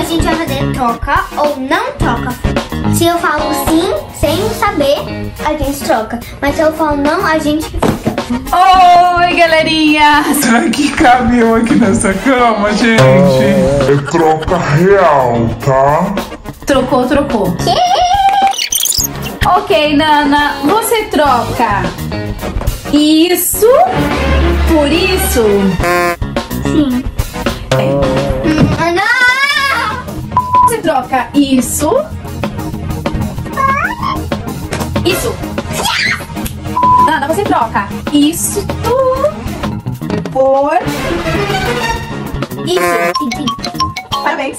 gente vai fazer troca ou não troca. Se eu falo sim, sem saber, a gente troca. Mas se eu falo não, a gente fica. Oi, galerinha! Será que cabe eu aqui nessa cama, gente? É troca real, tá? Trocou. Ok, Nana, você troca isso por isso? Sim. Não! Você troca isso? Isso. Nana, você troca isso por isso. Sim. Parabéns.